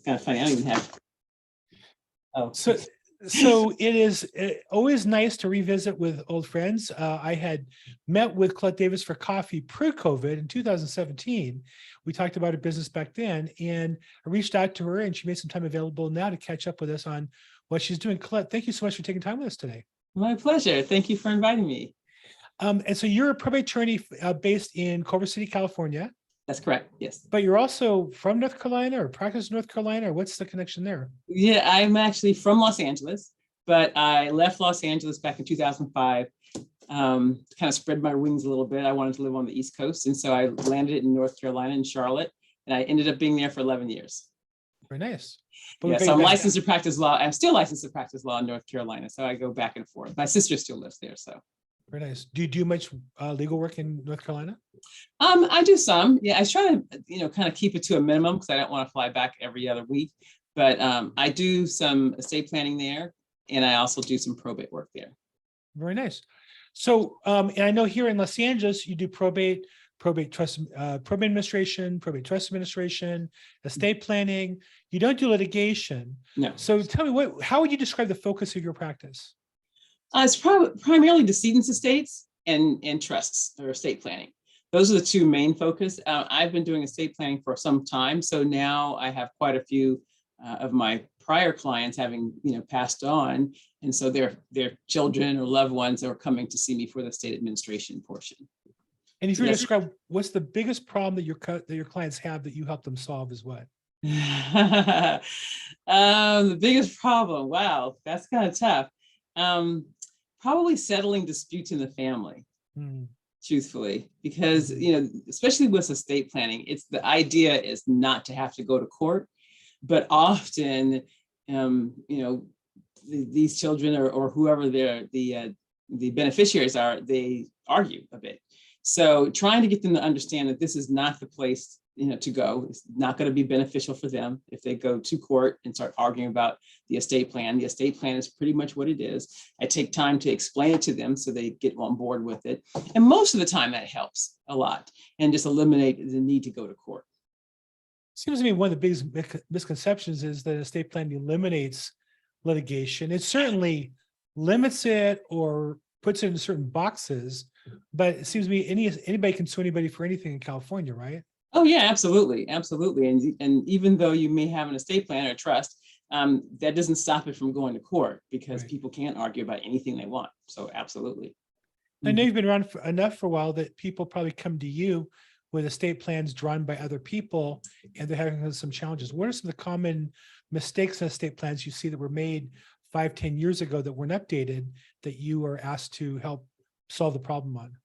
kind of funny. I don't even have. Oh, So it is always nice to revisit with old friends. I had met with Colette Davis for coffee pre-COVID in 2017. We talked about her business back then, and I reached out to her, and she made some time available now to catch up with us on what she's doing. Colette, thank you so much for taking time with us today. my pleasure. Thank you for inviting me. And so you're a probate attorney based in Culver City, California, That's correct. Yes. but you're also from North Carolina or practice in North Carolina, or what's the connection there? Yeah, I'm actually from Los Angeles, but I left Los Angeles back in 2005. Kind of spread my wings a little bit. I wanted to live on the East Coast, and so I landed in North Carolina in Charlotte, and I ended up being there for 11 years. Very nice. Yeah, so I'm licensed to practice law. I'm still licensed to practice law in North Carolina, so I go back and forth. My sister still lives there, so. Very nice. Do you do much legal work in North Carolina? I do some. Yeah, I try to, kind of keep it to a minimum because I don't want to fly back every other week. But I do some estate planning there, and I also do some probate work there. Very nice. So, and I know here in Los Angeles, you do probate trust, probate administration, probate trust administration, estate planning. You don't do litigation. No. So tell me, how would you describe the focus of your practice? It's primarily decedents estates and trusts or estate planning. Those are the two main focus. I've been doing estate planning for some time, so now I have quite a few of my prior clients having passed on, and so their children or loved ones are coming to see me for the estate administration portion. And if you describe what's the biggest problem that your clients have that you help them solve is what? The biggest problem. Wow, that's kind of tough. Probably settling disputes in the family, truthfully, because, especially with estate planning, the idea is not to have to go to court, but often, these children or whoever the beneficiaries are, they argue a bit. So trying to get them to understand that this is not the place to go. It's not going to be beneficial for them if they go to court and start arguing about the estate plan. The estate plan is pretty much what it is. I take time to explain it to them so they get on board with it. And most of the time that helps a lot and just eliminate the need to go to court. Seems to me one of the biggest misconceptions is that estate plan eliminates litigation. It certainly limits it or puts it in certain boxes, but it seems to me anybody can sue anybody for anything in California, right? Oh yeah, absolutely, absolutely. And even though you may have an estate plan or a trust, that doesn't stop it from going to court because people can't argue about anything they want. So absolutely. I know you've been around enough for a while that people probably come to you with estate plans drawn by other people and they're having some challenges. What are some of the common mistakes in estate plans you see that were made 5-10 years ago that weren't updated that you are asked to help solve the problem on?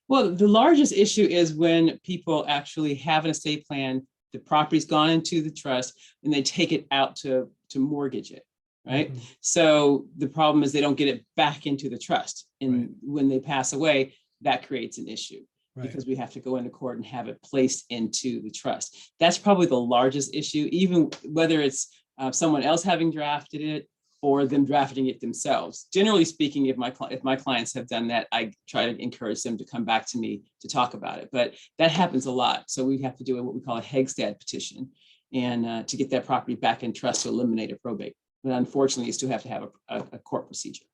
Well, the largest issue is when people actually have an estate plan, the property's gone into the trust, and they take it out to mortgage it, right? Mm-hmm. So the problem is they don't get it back into the trust. And when they pass away, that creates an issue because we have to go into court and have it placed into the trust. That's probably the largest issue, even whether it's someone else having drafted it or them drafting it themselves. Generally speaking, if my clients have done that, I try to encourage them to come back to me to talk about it. But that happens a lot. So we have to do what we call a Hegstad petition and to get that property back in trust to eliminate a probate. But unfortunately, you still have to have a court procedure.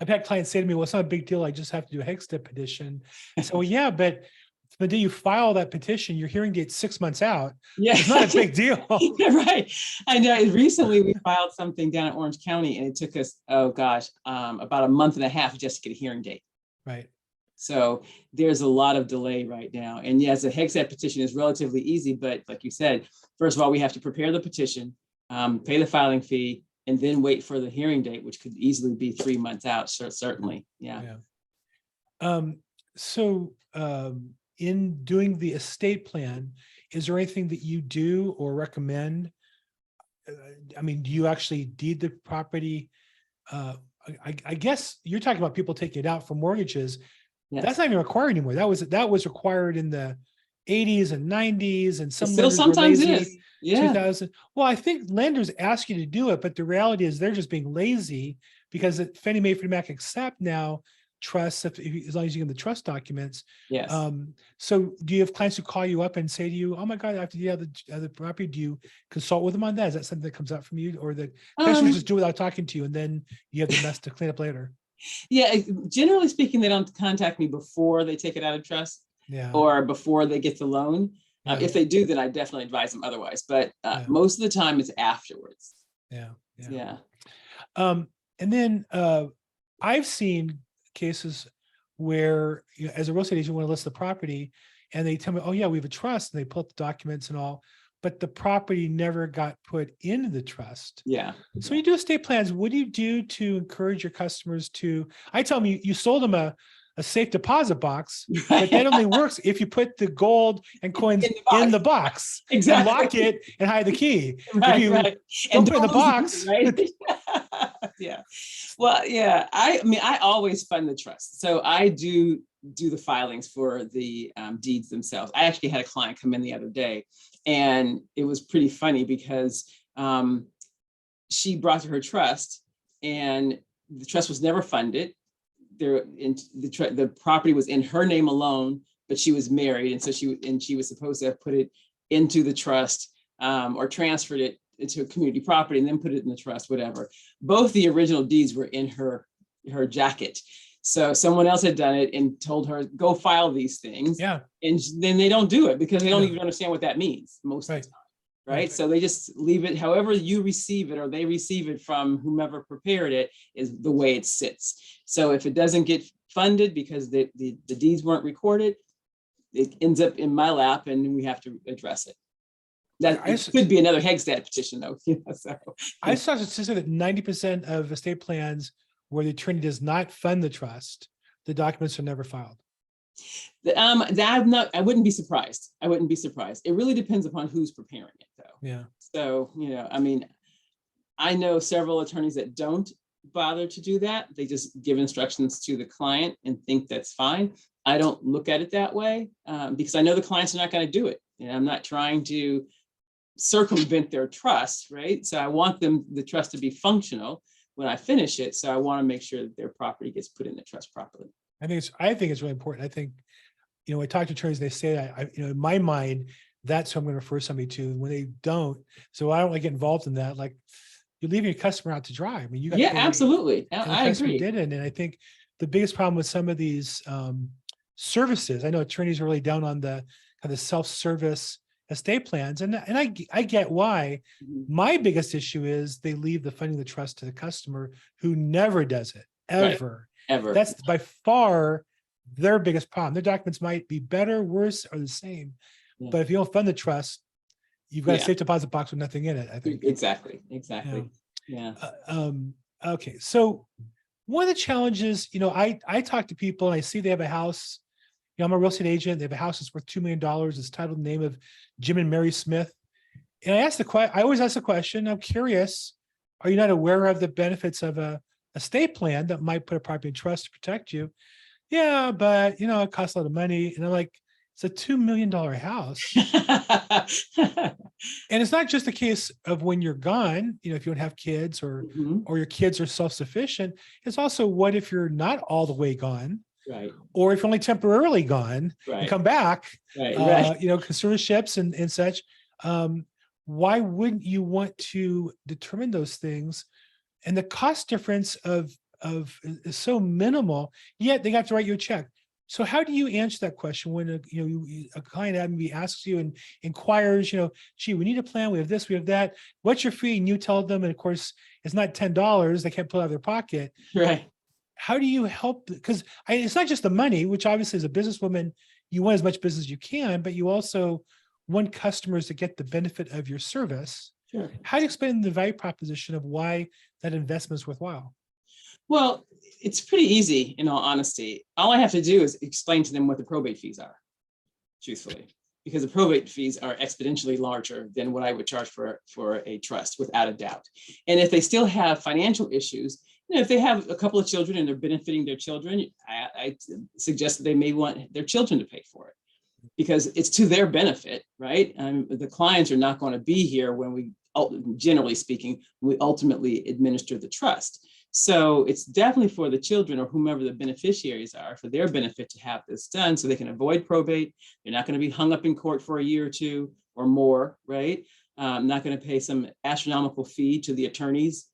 I've had clients say to me, well, it's not a big deal. I just have to do a Hegstad petition. So yeah, but the day you file that petition, your hearing date's 6 months out. Yeah, it's not a big deal. Right. I know. Recently, we filed something down in Orange County, and it took us, about a month and a half just to get a hearing date. Right. So there's a lot of delay right now. And yes, a Hegstad petition is relatively easy, but like you said, first of all, we have to prepare the petition, pay the filing fee, and then wait for the hearing date, which could easily be 3 months out. So certainly, yeah. In doing the estate plan, is there anything that you do or recommend? I mean, do you actually deed the property? I guess you're talking about people taking it out for mortgages. Yes. That's not even required anymore. That was required in the 80s and 90s, and some still sometimes is. Yeah. 2000. Well, I think lenders ask you to do it, but the reality is they're just being lazy because Fannie Mae, Freddie Mac accept now trusts, as long as you give them the trust documents. Yes. So do you have clients who call you up and say to you, oh my God, I have to have the property? Do you consult with them on that? Is that something that comes up from you, or the customers just do without talking to you, and then you have the mess to clean up later? Yeah, generally speaking, they don't contact me before they take it out of trust Yeah. or before they get the loan. Yeah. If they do, then I definitely advise them otherwise. But Yeah. most of the time, it's afterwards. Yeah. Yeah. And then I've seen cases where, you know, as a real estate agent, want to list the property, and they tell me, oh yeah, we have a trust, and they pull up the documents and all, but the property never got put into the trust. Yeah. So when you do estate plans, what do you do to encourage your customers to, I tell them you sold them a safe deposit box, but that only works if you put the gold and coins in the box, exactly. And lock it and hide the key. Right, if you right. don't put it in the box, right? Yeah. Well, yeah. I mean, I always fund the trust, so I do the filings for the deeds themselves. I actually had a client come in the other day, and it was pretty funny because she brought to her trust, and the trust was never funded. The property was in her name alone, but she was married, and so she was supposed to have put it into the trust or transferred it into a community property and then put it in the trust, whatever. Both the original deeds were in her jacket. So someone else had done it and told her, go file these things. Yeah. And then they don't do it because they don't even understand what that means most of the time. Right. So they just leave it however you receive it, or they receive it from whomever prepared it, is the way it sits. So if it doesn't get funded because the deeds weren't recorded, it ends up in my lap and we have to address it. That could be another Hegstad petition, though. So, I saw a statistic that 90% of estate plans where the attorney does not fund the trust, the documents are never filed. I wouldn't be surprised. I wouldn't be surprised. It really depends upon who's preparing it, though. Yeah. So, I mean, I know several attorneys that don't bother to do that. They just give instructions to the client and think that's fine. I don't look at it that way because I know the clients are not going to do it. I'm not trying to circumvent their trust, right? So I want the trust to be functional when I finish it. So I want to make sure that their property gets put in the trust properly. I think it's really important. I think, I talk to attorneys, they say that, in my mind, that's who I'm going to refer somebody to. When they don't, so I don't get involved in that. Like, you're leaving your customer out to dry. I mean, you got absolutely. I agree. Didn't, and I think the biggest problem with some of these services, I know attorneys are really down on the kind of self-service estate plans, and I get why. Mm-hmm. My biggest issue is they leave the funding of the trust to the customer, who never does it ever. Right. Ever. That's by far their biggest problem. Their documents might be better, worse, or the same, but if you don't fund the trust, you've got a safe deposit box with nothing in it. I think exactly. Yeah. Okay, so one of the challenges, I talk to people and I see they have a house. I'm a real estate agent. They have a house that's worth $2 million. It's titled in the name of Jim and Mary Smith. And I always ask the question, I'm curious, are you not aware of the benefits of a estate plan that might put a property in trust to protect you? Yeah, but it costs a lot of money. And I'm like, it's a $2 million house. And it's not just a case of when you're gone, if you don't have kids or your kids are self-sufficient. It's also, what if you're not all the way gone? Right. Or if you're only temporarily gone and come back, conservatorships and such. Why wouldn't you want to determine those things? And the cost difference is so minimal, yet they have to write you a check. So how do you answer that question when a client asks you and inquires, gee, we need a plan, we have this, we have that. What's your fee? And you tell them, and of course, it's not $10. They can't pull it out of their pocket. Right. How do you help? Because it's not just the money, which obviously as a businesswoman, you want as much business as you can, but you also want customers to get the benefit of your service. Sure. How do you explain the value proposition of why that investment is worthwhile? Well, it's pretty easy, in all honesty. All I have to do is explain to them what the probate fees are, truthfully, because the probate fees are exponentially larger than what I would charge for a trust, without a doubt. And if they still have financial issues, if they have a couple of children and they're benefiting their children, I suggest that they may want their children to pay for it, because it's to their benefit, right? The clients are not going to be here when we, generally speaking, we ultimately administer the trust. So it's definitely for the children or whomever the beneficiaries are, for their benefit to have this done so they can avoid probate. They're not going to be hung up in court for a year or two or more, right? Not going to pay some astronomical fee to the attorneys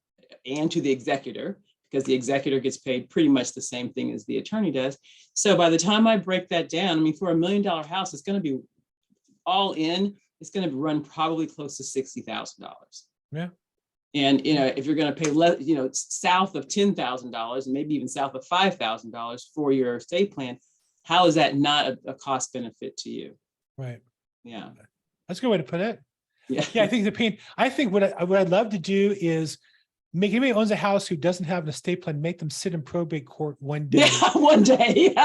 and to the executor, because the executor gets paid pretty much the same thing as the attorney does. So by the time I break that down, I mean, for $1 million house, it's going to be all in, it's going to run probably close to $60,000. Yeah. And, if you're going to pay less, south of $10,000, maybe even south of $5,000 for your estate plan, how is that not a cost benefit to you? Right. Yeah. That's a good way to put it. Yeah. Yeah. I think what I'd love to do is make anybody who owns a house who doesn't have an estate plan, make them sit in probate court one day. Yeah, one day.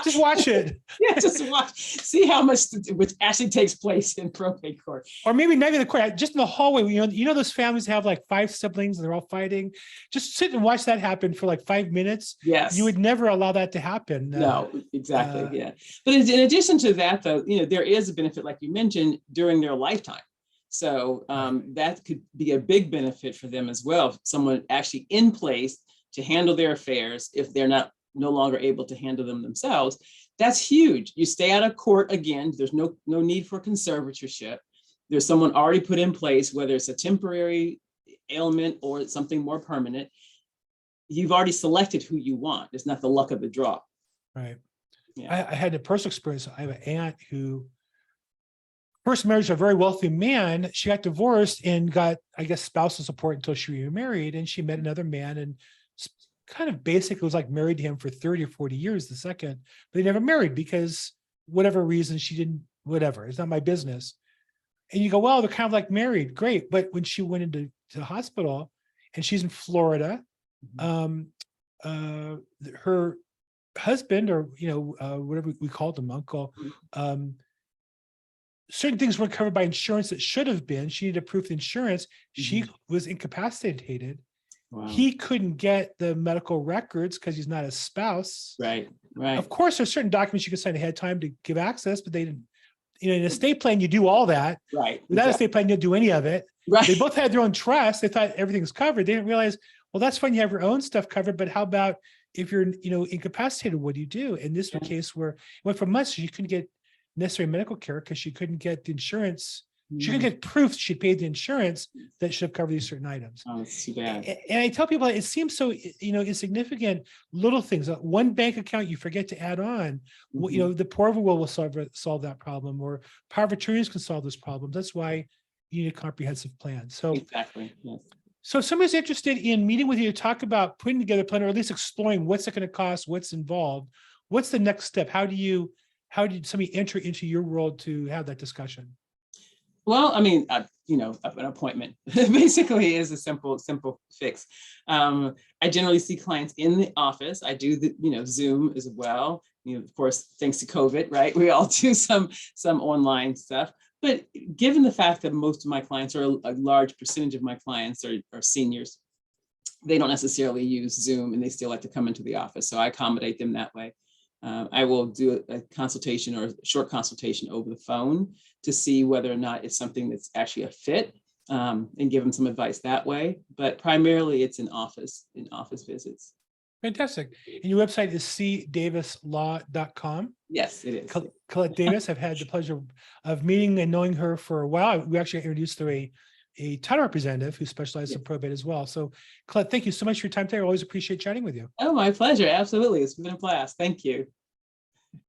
Just watch it. Yeah, just watch, see how much which actually takes place in probate court. Or maybe not even the court, just in the hallway. You know those families have like 5 siblings and they're all fighting. Just sit and watch that happen for like 5 minutes. Yes. You would never allow that to happen. No, exactly. Yeah. But in addition to that, though, there is a benefit, like you mentioned, during their lifetime. So that could be a big benefit for them as well. Someone actually in place to handle their affairs if they're no longer able to handle them themselves. That's huge. You stay out of court again. There's no need for conservatorship. There's someone already put in place, whether it's a temporary ailment or something more permanent. You've already selected who you want. It's not the luck of the draw. Right. Yeah. I had a personal experience. I have an aunt who first married to a very wealthy man. She got divorced and got, I guess, spousal support until she remarried, and she met another man and kind of basically was like married to him for 30 or 40 years the second, but they never married because whatever reason she didn't, whatever, it's not my business. And you go, well, they're kind of like married. Great. But when she went into the hospital and she's in Florida, her husband, or, whatever we called him, uncle, certain things weren't covered by insurance that should have been. She needed proof of insurance. She was incapacitated. Wow. He couldn't get the medical records because he's not a spouse. Right. Of course, there's certain documents you can sign ahead of time to give access, but they didn't. In an estate plan, you do all that. Right. Without an estate plan, you don't do any of it. Right. They both had their own trust. They thought everything's covered. They didn't realize, well, that's fine. You have your own stuff covered, but how about if you're, incapacitated? What do you do? And this was a case where it went for months. She couldn't get necessary medical care because she couldn't get the insurance. She couldn't get proof she paid the insurance that should have covered these certain items. Oh, it's too bad. And I tell people, it seems so, insignificant little things. One bank account you forget to add on, the poor of a will solve that problem, or power of attorneys can solve this problem. That's why you need a comprehensive plan. So exactly. Yes. So if somebody's interested in meeting with you to talk about putting together a plan, or at least exploring what's it going to cost, what's involved, what's the next step? How did somebody enter into your world to have that discussion? Well, I mean, an appointment basically is a simple fix. I generally see clients in the office. I do the, Zoom as well. Of course, thanks to COVID, right? We all do some online stuff. But given the fact that most of my clients, or a large percentage of my clients are seniors, they don't necessarily use Zoom and they still like to come into the office. So I accommodate them that way. I will do a consultation or a short consultation over the phone to see whether or not it's something that's actually a fit, and give them some advice that way. But primarily it's in office visits. Fantastic. And your website is cdavislaw.com. Yes, it is. Colette Davis, I've had the pleasure of meeting and knowing her for a while. We actually introduced her a title representative who specializes in probate as well. So Colette, thank you so much for your time today. I always appreciate chatting with you. Oh, my pleasure. Absolutely. It's been a blast. Thank you.